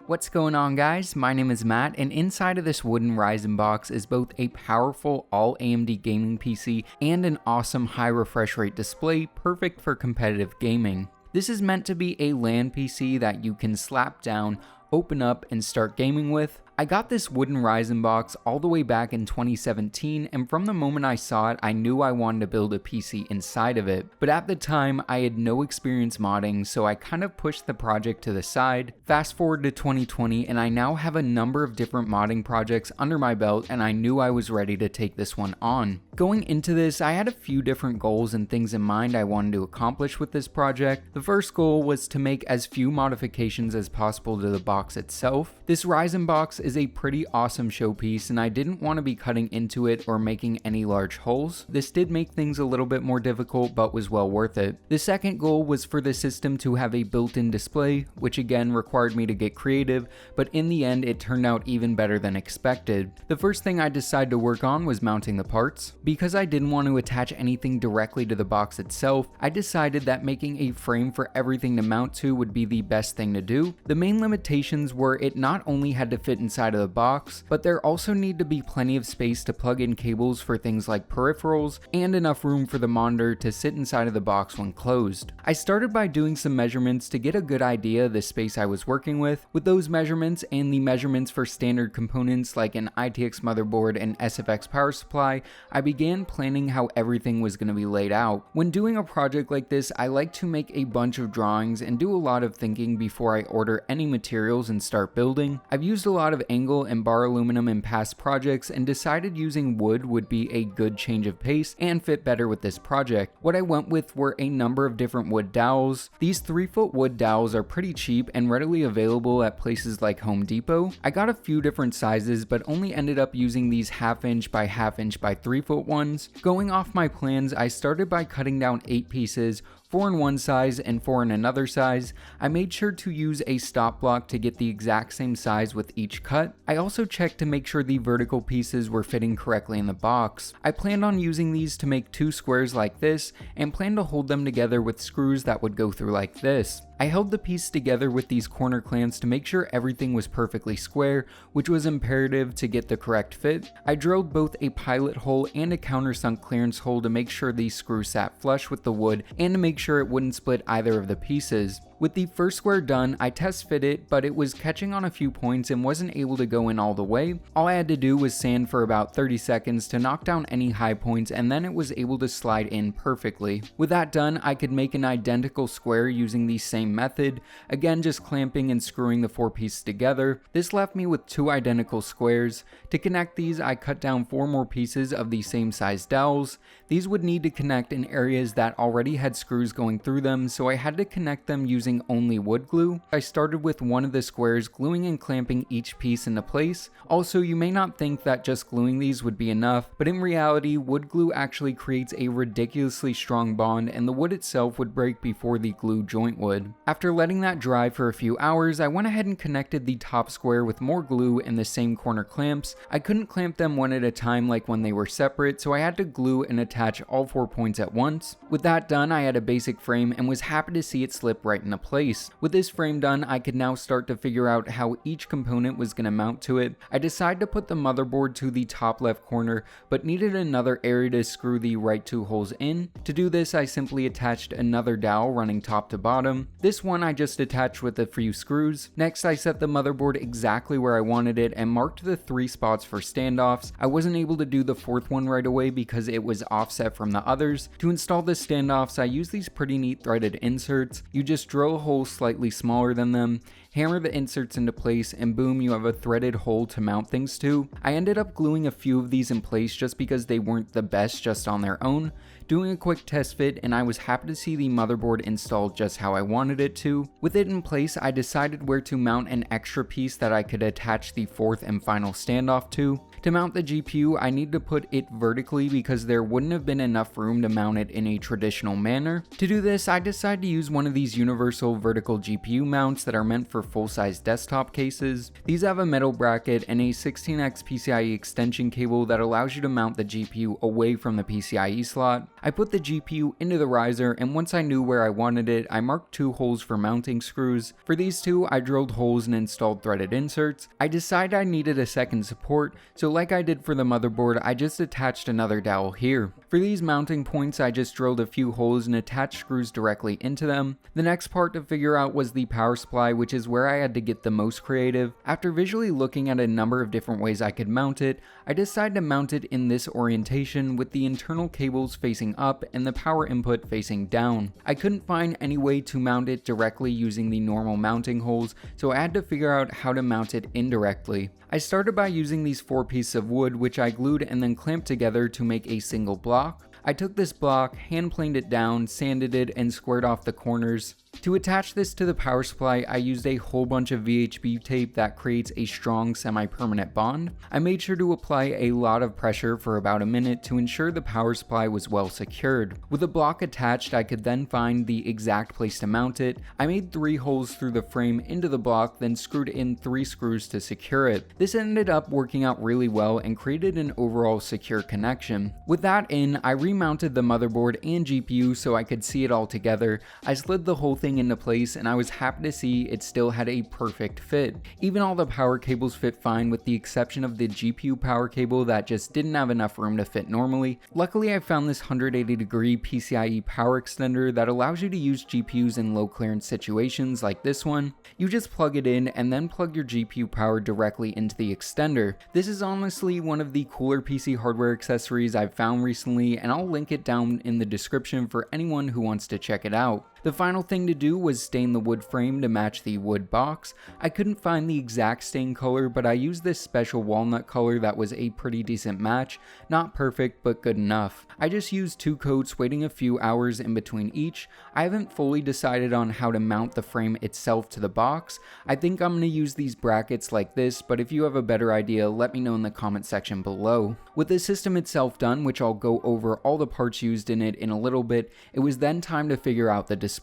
What's going on, guys? My name is Matt, and inside of this wooden Ryzen box is both a powerful all AMD gaming PC and an awesome high refresh rate display perfect for competitive gaming. This is meant to be a LAN PC that you can slap down, open up, and start gaming with. I got this wooden Ryzen box all the way back in 2017, and from the moment I saw it, I knew I wanted to build a PC inside of it. But at the time, I had no experience modding, so I kind of pushed the project to the side. Fast forward to 2020, and I now have a number of different modding projects under my belt, and I knew I was ready to take this one on. Going into this, I had a few different goals and things in mind I wanted to accomplish with this project. The first goal was to make as few modifications as possible to the box itself. This Ryzen box is a pretty awesome showpiece, and I didn't want to be cutting into it or making any large holes. This did make things a little bit more difficult, but was well worth it. The second goal was for the system to have a built-in display, which again required me to get creative, but in the end it turned out even better than expected. The first thing I decided to work on was mounting the parts. Because I didn't want to attach anything directly to the box itself, I decided that making a frame for everything to mount to would be the best thing to do. The main limitations were it not only had to fit inside of the box, but there also need to be plenty of space to plug in cables for things like peripherals and enough room for the monitor to sit inside of the box when closed. I started by doing some measurements to get a good idea of the space I was working with. With those measurements and the measurements for standard components like an ITX motherboard and SFX power supply, I began planning how everything was going to be laid out. When doing a project like this, I like to make a bunch of drawings and do a lot of thinking before I order any materials and start building. I've used a lot of angle and bar aluminum in past projects and decided using wood would be a good change of pace and fit better with this project. What I went with were a number of different wood dowels. These 3-foot wood dowels are pretty cheap and readily available at places like Home Depot. I got a few different sizes, but only ended up using these 1/2 inch by 1/2 inch by 3-foot ones. Going off my plans, I started by cutting down 8 pieces, 4 in one size and 4 in another size. I made sure to use a stop block to get the exact same size with each cut. I also checked to make sure the vertical pieces were fitting correctly in the box. I planned on using these to make 2 squares like this and planned to hold them together with screws that would go through like this. I held the piece together with these corner clamps to make sure everything was perfectly square, which was imperative to get the correct fit. I drilled both a pilot hole and a countersunk clearance hole to make sure these screws sat flush with the wood and to make sure it wouldn't split either of the pieces. With the first square done, I test fit it, but it was catching on a few points and wasn't able to go in all the way. All I had to do was sand for about 30 seconds to knock down any high points, and then it was able to slide in perfectly. With that done, I could make an identical square using the same method, again just clamping and screwing the 4 pieces together. This left me with 2 identical squares. To connect these, I cut down 4 more pieces of the same size dowels. These would need to connect in areas that already had screws going through them, so I had to connect them using only wood glue. I started with one of the squares, gluing and clamping each piece into place. Also, you may not think that just gluing these would be enough, but in reality, wood glue actually creates a ridiculously strong bond, and the wood itself would break before the glue joint would. After letting that dry for a few hours, I went ahead and connected the top square with more glue and the same corner clamps. I couldn't clamp them one at a time like when they were separate, so I had to glue and attach all 4 points at once. With that done, I had a basic frame and was happy to see it slip right into place. With this frame done, I could now start to figure out how each component was going to mount to it. I decided to put the motherboard to the top left corner, but needed another area to screw the right 2 holes in. To do this, I simply attached another dowel running top to bottom. This one I just attached with a few screws. Next, I set the motherboard exactly where I wanted it and marked the 3 spots for standoffs. I wasn't able to do the 4th one right away because it was offset from the others. To install the standoffs, I used these pretty neat threaded inserts. You just drill a hole slightly smaller than them, hammer the inserts into place, and boom, you have a threaded hole to mount things to. I ended up gluing a few of these in place just because they weren't the best just on their own. Doing a quick test fit, and I was happy to see the motherboard installed just how I wanted it to. With it in place, I decided where to mount an extra piece that I could attach the 4th and final standoff to. To mount the GPU, I need to put it vertically because there wouldn't have been enough room to mount it in a traditional manner. To do this, I decided to use one of these universal vertical GPU mounts that are meant for full-size desktop cases. These have a metal bracket and a 16x PCIe extension cable that allows you to mount the GPU away from the PCIe slot. I put the GPU into the riser, and once I knew where I wanted it, I marked 2 holes for mounting screws. For these 2, I drilled holes and installed threaded inserts. I decided I needed a second support, so like I did for the motherboard, I just attached another dowel here. For these mounting points, I just drilled a few holes and attached screws directly into them. The next part to figure out was the power supply, which is where I had to get the most creative. After visually looking at a number of different ways I could mount it, I decided to mount it in this orientation with the internal cables facing up and the power input facing down. I couldn't find any way to mount it directly using the normal mounting holes, so I had to figure out how to mount it indirectly. I started by using these 4 pieces of wood, which I glued and then clamped together to make a single block. I took this block, hand planed it down, sanded it, and squared off the corners. To attach this to the power supply, I used a whole bunch of VHB tape that creates a strong semi-permanent bond. I made sure to apply a lot of pressure for about a minute to ensure the power supply was well secured. With the block attached, I could then find the exact place to mount it. I made 3 holes through the frame into the block, then screwed in 3 screws to secure it. This ended up working out really well and created an overall secure connection. With that in, I remounted the motherboard and GPU so I could see it all together. I slid the whole thing into place, and I was happy to see it still had a perfect fit. Even all the power cables fit fine, with the exception of the GPU power cable that just didn't have enough room to fit normally. Luckily, I found this 180-degree PCIe power extender that allows you to use GPUs in low clearance situations like this one. You just plug it in and then plug your GPU power directly into the extender. This is honestly one of the cooler PC hardware accessories I've found recently, and I'll link it down in the description for anyone who wants to check it out. The final thing to do was stain the wood frame to match the wood box. I couldn't find the exact stain color, but I used this special walnut color that was a pretty decent match. Not perfect, but good enough. I just used 2 coats, waiting a few hours in between each. I haven't fully decided on how to mount the frame itself to the box. I think I'm going to use these brackets like this, but if you have a better idea, let me know in the comment section below. With the system itself done, which I'll go over all the parts used in it in a little bit, it was then time to figure out the display.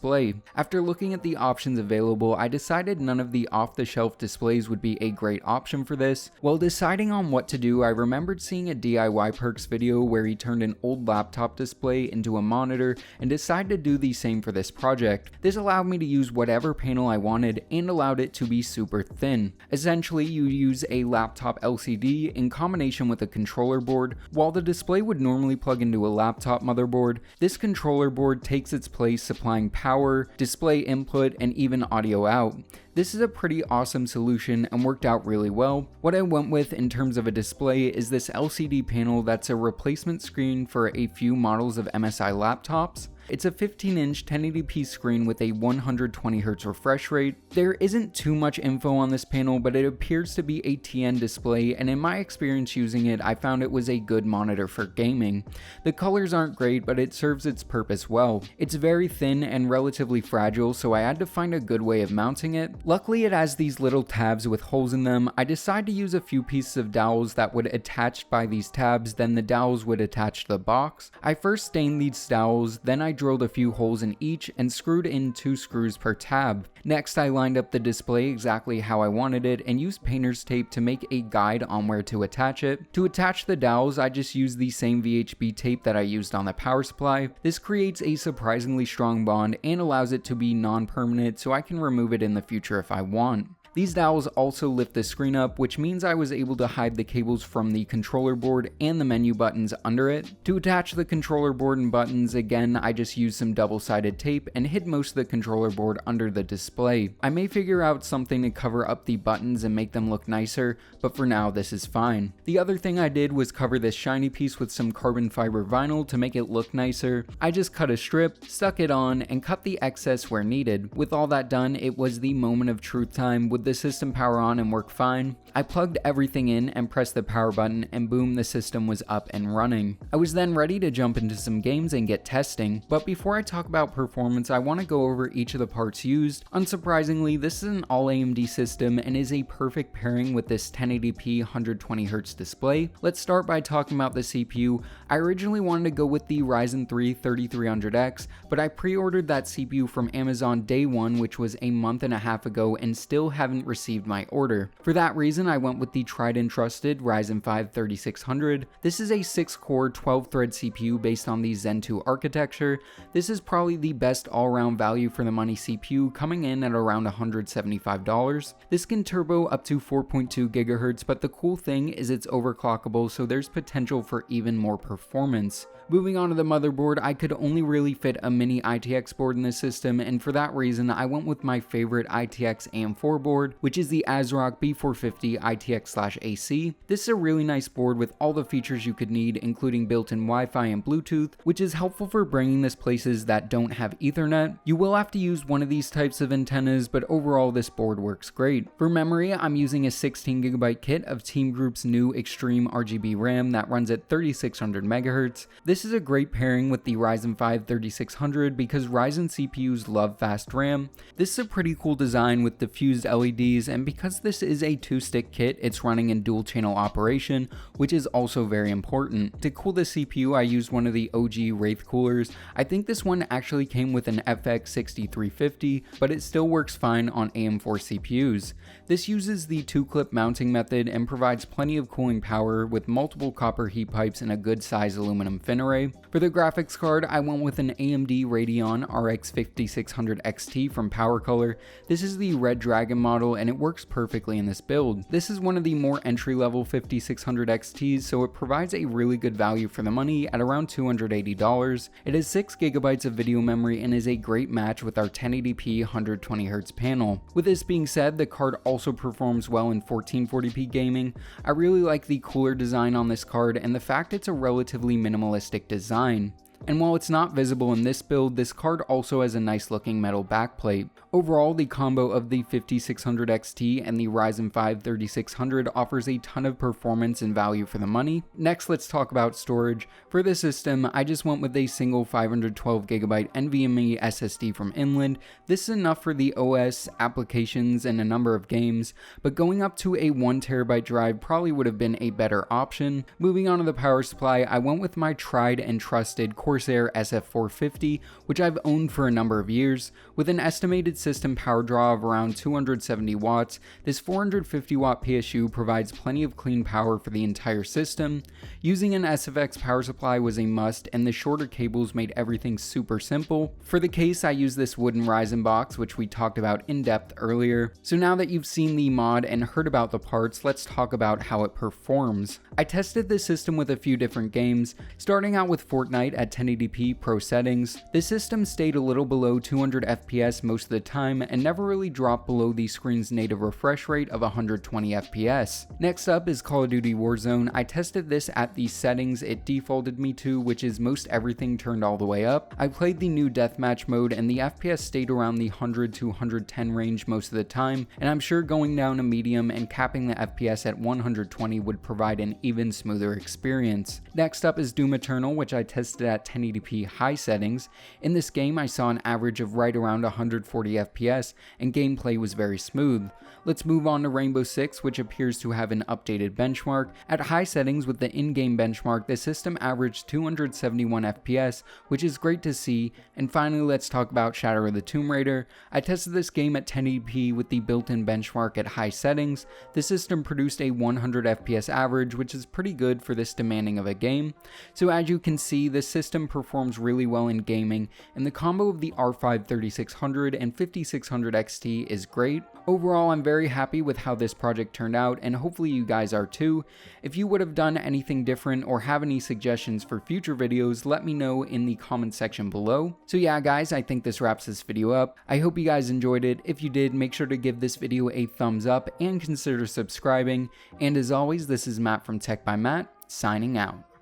After looking at the options available, I decided none of the off-the-shelf displays would be a great option for this. While deciding on what to do, I remembered seeing a DIY Perks video where he turned an old laptop display into a monitor and decided to do the same for this project. This allowed me to use whatever panel I wanted and allowed it to be super thin. Essentially, you use a laptop LCD in combination with a controller board. While the display would normally plug into a laptop motherboard, this controller board takes its place, supplying power, display input, and even audio out. This is a pretty awesome solution and worked out really well. What I went with in terms of a display is this LCD panel that's a replacement screen for a few models of MSI laptops. It's a 15-inch 1080p screen with a 120Hz refresh rate. There isn't too much info on this panel, but it appears to be a TN display, and in my experience using it, I found it was a good monitor for gaming. The colors aren't great, but it serves its purpose well. It's very thin and relatively fragile, so I had to find a good way of mounting it. Luckily, it has these little tabs with holes in them. I decided to use a few pieces of dowels that would attach by these tabs, then the dowels would attach to the box. I first stained these dowels, then I drilled a few holes in each and screwed in 2 screws per tab. Next, I lined up the display exactly how I wanted it and used painter's tape to make a guide on where to attach it. To attach the dowels, I just used the same VHB tape that I used on the power supply. This creates a surprisingly strong bond and allows it to be non-permanent, so I can remove it in the future if I want. These dowels also lift the screen up, which means I was able to hide the cables from the controller board and the menu buttons under it. To attach the controller board and buttons, again, I just used some double-sided tape and hid most of the controller board under the display. I may figure out something to cover up the buttons and make them look nicer, but for now this is fine. The other thing I did was cover this shiny piece with some carbon fiber vinyl to make it look nicer. I just cut a strip, stuck it on, and cut the excess where needed. With all that done, it was the moment of truth time with the system power on and worked fine. I plugged everything in and pressed the power button, and boom, the system was up and running. I was then ready to jump into some games and get testing, but before I talk about performance, I want to go over each of the parts used. Unsurprisingly, this is an all AMD system and is a perfect pairing with this 1080p 120Hz display. Let's start by talking about the CPU. I originally wanted to go with the Ryzen 3 3300X, but I pre-ordered that CPU from Amazon day one, which was a month and a half ago, and still haven't received my order. For that reason, I went with the tried and trusted Ryzen 5 3600. This is a 6-core 12-thread CPU based on the Zen 2 architecture. This is probably the best all-around value for the money CPU, coming in at around $175. This can turbo up to 4.2 GHz, but the cool thing is it's overclockable, so there's potential for even more performance. Moving on to the motherboard, I could only really fit a mini ITX board in this system, and for that reason I went with my favorite ITX AM4 board, which is the ASRock B450 ITX/AC. This is a really nice board with all the features you could need, including built-in Wi-Fi and Bluetooth, which is helpful for bringing this places that don't have Ethernet. You will have to use one of these types of antennas, but overall this board works great. For memory, I'm using a 16GB kit of Team Group's new Extreme RGB RAM that runs at 3600 MHz. This is a great pairing with the Ryzen 5 3600 because Ryzen CPUs love fast RAM. This is a pretty cool design with diffused LEDs, and because this is a 2-stick kit, it's running in dual channel operation, which is also very important. To cool the CPU, I used one of the OG Wraith coolers. I think this one actually came with an FX 6350, but it still works fine on AM4 CPUs. This uses the 2-clip mounting method and provides plenty of cooling power with multiple copper heat pipes and a good size aluminum fin array. For the graphics card, I went with an AMD Radeon RX 5600 XT from PowerColor. This is the Red Dragon model and it works perfectly in this build. This is one of the more entry-level 5600 XTs, so it provides a really good value for the money at around $280. It has 6GB of video memory and is a great match with our 1080p 120Hz panel. With this being said, the card also performs well in 1440p gaming. I really like the cooler design on this card and the fact it's a relatively minimalistic design. And while it's not visible in this build, this card also has a nice looking metal backplate. Overall, the combo of the 5600 XT and the Ryzen 5 3600 offers a ton of performance and value for the money. Next, let's talk about storage. For this system, I just went with a single 512GB NVMe SSD from Inland. This is enough for the OS, applications, and a number of games, but going up to a 1TB drive probably would have been a better option. Moving on to the power supply, I went with my tried and trusted Corsair SF450, which I've owned for a number of years. With an estimated system power draw of around 270 watts, this 450 watt PSU provides plenty of clean power for the entire system. Using an SFX power supply was a must, and the shorter cables made everything super simple. For the case, I used this wooden Ryzen box, which we talked about in depth earlier. So now that you've seen the mod and heard about the parts, let's talk about how it performs. I tested this system with a few different games, starting out with Fortnite at 1080p Pro settings. This system stayed a little below 200 FPS most of the time and never really dropped below the screen's native refresh rate of 120 FPS. Next up is Call of Duty Warzone. I tested this at the settings it defaulted me to, which is most everything turned all the way up. I played the new deathmatch mode and the FPS stayed around the 100 to 110 range most of the time, and I'm sure going down to medium and capping the FPS at 120 would provide an even smoother experience. Next up is Doom Eternal, which I tested at 1080p high settings. In this game, I saw an average of right around 140 FPS, and gameplay was very smooth. Let's move on to Rainbow Six, which appears to have an updated benchmark. At high settings with the in-game benchmark, the system averaged 271 FPS, which is great to see. And finally, let's talk about Shadow of the Tomb Raider. I tested this game at 1080p with the built-in benchmark at high settings. The system produced a 100 FPS average, which is pretty good for this demanding of a game. So as you can see, the system performs really well in gaming, and the combo of the R5 3600 and 5600 XT is great. Overall, I'm very happy with how this project turned out, and hopefully you guys are too. If you would have done anything different or have any suggestions for future videos, let me know in the comment section below. So yeah guys, I think this wraps this video up. I hope you guys enjoyed it. If you did, make sure to give this video a thumbs up and consider subscribing. And as always, this is Matt from Tech by Matt, signing out.